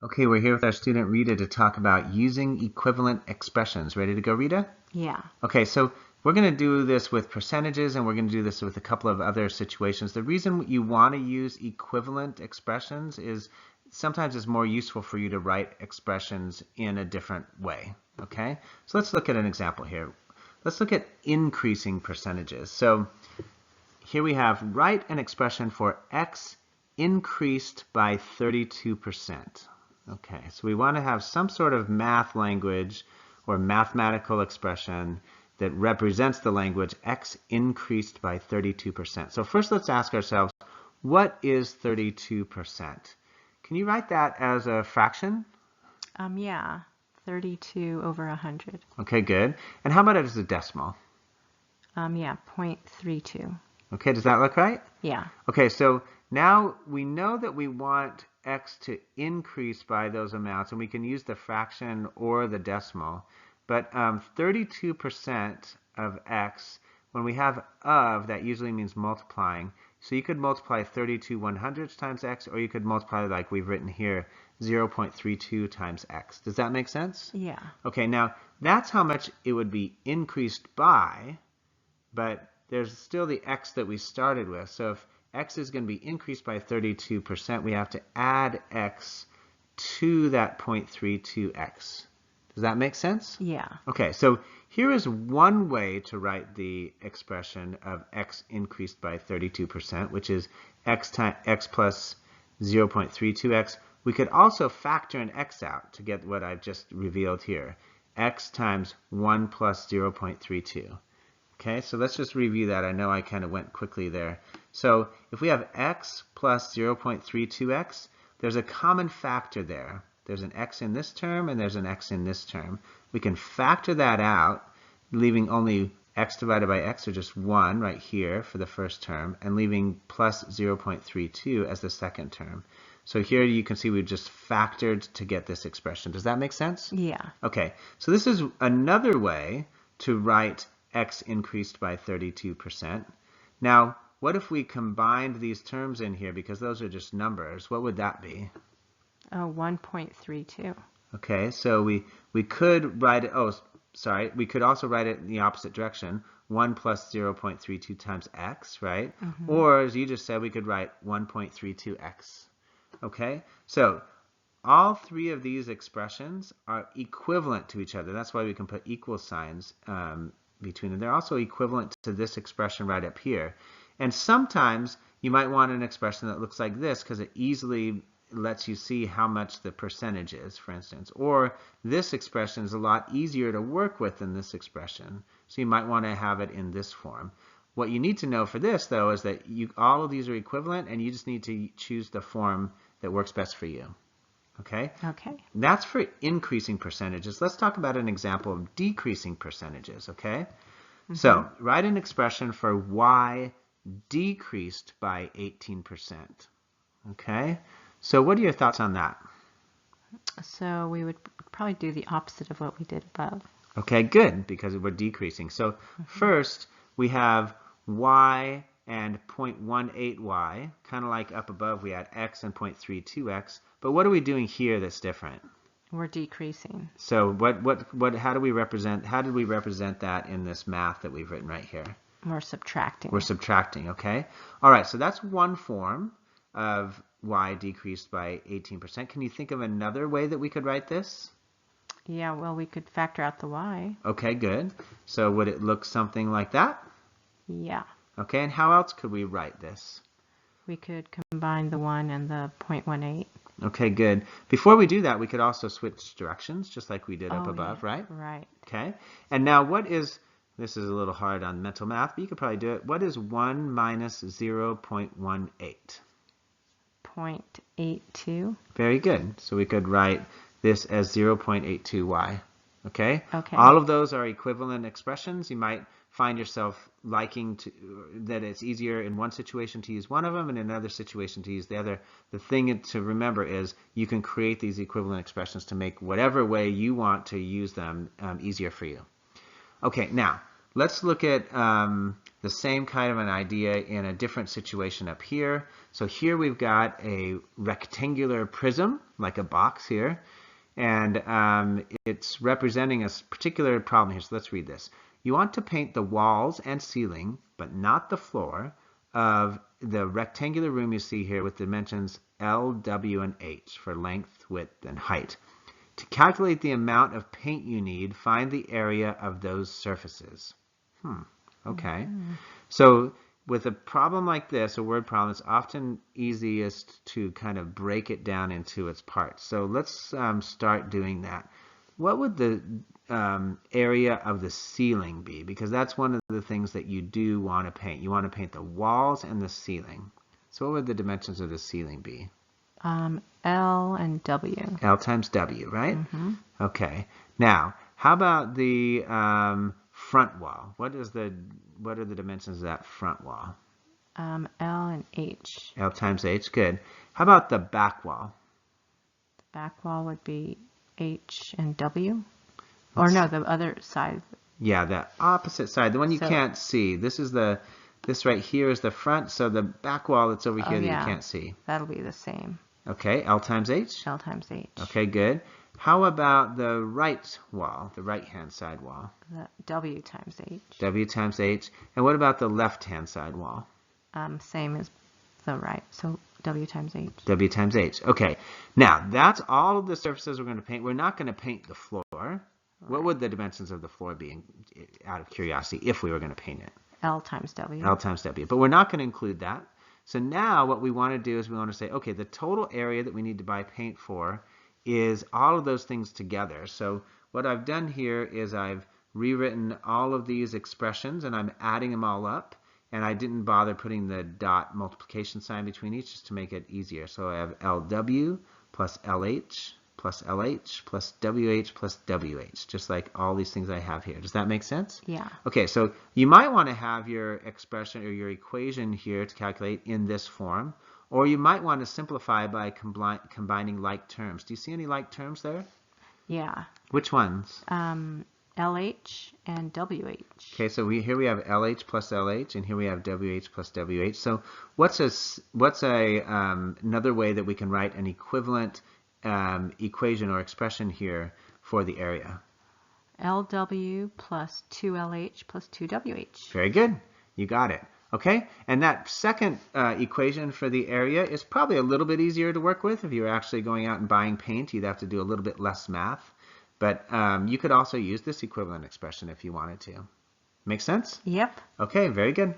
Okay, we're here with our student Rita to talk about using equivalent expressions. Ready to go, Rita? Yeah. Okay, so we're going to do this with percentages, and we're going to do this with a couple of other situations. The reason you want to use equivalent expressions is sometimes it's more useful for you to write expressions in a different way. Okay, so let's look at an example here. Let's look at increasing percentages. So here we have write an expression for x increased by 32%. Okay, so we want to have some sort of math language or mathematical expression that represents the language x increased by 32%. So first let's ask ourselves, what is 32%? Can you write that as a fraction? Yeah. 32 over 100. Okay, good. And how about it as a decimal? Yeah, 0.32. Okay, does that look right? Yeah. Okay, so now we know that we want x to increase by those amounts, and we can use the fraction or the decimal. But 32% of x, when we have of, that usually means multiplying. So you could multiply 32 100ths times x, or you could multiply, like we've written here, 0.32 times x. Does that make sense? Yeah. Okay, now that's how much it would be increased by, but there's still the x that we started with. So if x is going to be increased by 32%, we have to add x to that 0.32x. Does that make sense? Yeah. Okay, so here is one way to write the expression of x increased by 32%, which is x plus 0.32x. We could also factor an x out to get what I've just revealed here. X times 1 plus 0.32. Okay, so let's just review that. I know I kind of went quickly there. So if we have x plus 0.32x, there's a common factor there. There's an x in this term and there's an x in this term. We can factor that out, leaving only x divided by x, or just 1 right here for the first term, and leaving plus 0.32 as the second term. So here you can see we've just factored to get this expression. Does that make sense? Yeah. Okay, so this is another way to write x increased by 32%. Now, what if we combined these terms in here, because those are just numbers? What would that be? Oh, 1.32. Okay, so we could write it, we could also write it in the opposite direction, 1 plus 0.32 times x, right? Mm-hmm. Or, as you just said, we could write 1.32x. Okay, so all three of these expressions are equivalent to each other. That's why we can put equal signs between them. They're also equivalent to this expression right up here. And sometimes you might want an expression that looks like this because it easily lets you see how much the percentage is, for instance. Or this expression is a lot easier to work with than this expression. So you might want to have it in this form. What you need to know for this, though, is that all of these are equivalent, and you just need to choose the form that works best for you. Okay? Okay. That's for increasing percentages. Let's talk about an example of decreasing percentages, okay? Mm-hmm. So, write an expression for y decreased by 18%. Okay? So, what are your thoughts on that? So we would probably do the opposite of what we did above. Okay, good, because we're decreasing. So, first, we have y and 0.18y, kind of like up above we had x and 0.32x. But what are we doing here that's different? We're decreasing. So how did we represent that in this math that we've written right here? We're subtracting. We're subtracting, okay? All right, so that's one form of y decreased by 18%. Can you think of another way that we could write this? Yeah, well, we could factor out the y. Okay, good. So would it look something like that? Yeah. Okay, and how else could we write this? We could combine the 1 and the 0.18. Okay, good. Before we do that, we could also switch directions, just like we did up above, yeah. right? Right. Okay, and now this is a little hard on mental math, but you could probably do it. What is 1 minus 0.18? 0.82. Very good. So we could write this as 0.82y. Okay? Okay. All of those are equivalent expressions. You might find yourself liking that it's easier in one situation to use one of them and in another situation to use the other. The thing to remember is you can create these equivalent expressions to make whatever way you want to use them easier for you. Okay, now let's look at the same kind of an idea in a different situation up here. So here we've got a rectangular prism, like a box here, and it's representing a particular problem here. So let's read this. You want to paint the walls and ceiling, but not the floor, of the rectangular room you see here with dimensions L, W, and H for length, width, and height. To calculate the amount of paint you need, find the area of those surfaces. Okay. So with a problem like this, a word problem, it's often easiest to kind of break it down into its parts. So let's start doing that. What would the area of the ceiling be? Because that's one of the things that you do want to paint. You want to paint the walls and the ceiling. So what would the dimensions of the ceiling be? L and W. L times W, right? Okay. Now, how about the front wall? What are the dimensions of that front wall? L and H. L times H, good. How about the back wall? The back wall would be H and W. Or no, the other side. Yeah, the opposite side, the one you can't see. This right here is the front, so the back wall that's over here that you can't see. That'll be the same. Okay, L times H? L times H. Okay, good. How about the right wall, the right-hand side wall? The W times H. W times H. And what about the left-hand side wall? Same as the right, so W times H. W times H. Okay, now that's all of the surfaces we're going to paint. We're not going to paint the floor. Right. What would the dimensions of the floor be, out of curiosity, if we were going to paint it? L times W. L times W. But we're not going to include that. So now what we want to do is we want to say, okay, the total area that we need to buy paint for is all of those things together. So what I've done here is I've rewritten all of these expressions and I'm adding them all up. And I didn't bother putting the dot multiplication sign between each just to make it easier. So I have LW plus LH plus LH plus WH plus WH, just like all these things I have here. Does that make sense? Yeah. Okay, so you might want to have your expression or your equation here to calculate in this form, or you might want to simplify by combining like terms. Do you see any like terms there? Yeah. Which ones? LH and WH. Okay, so here we have LH plus LH, and here we have WH plus WH. So what's another way that we can write an equivalent equation or expression here for the area? LW plus 2LH plus 2WH. Very good. You got it. Okay, and that second equation for the area is probably a little bit easier to work with. If you were actually going out and buying paint, you'd have to do a little bit less math. But you could also use this equivalent expression if you wanted to. Make sense? Yep. Okay, very good.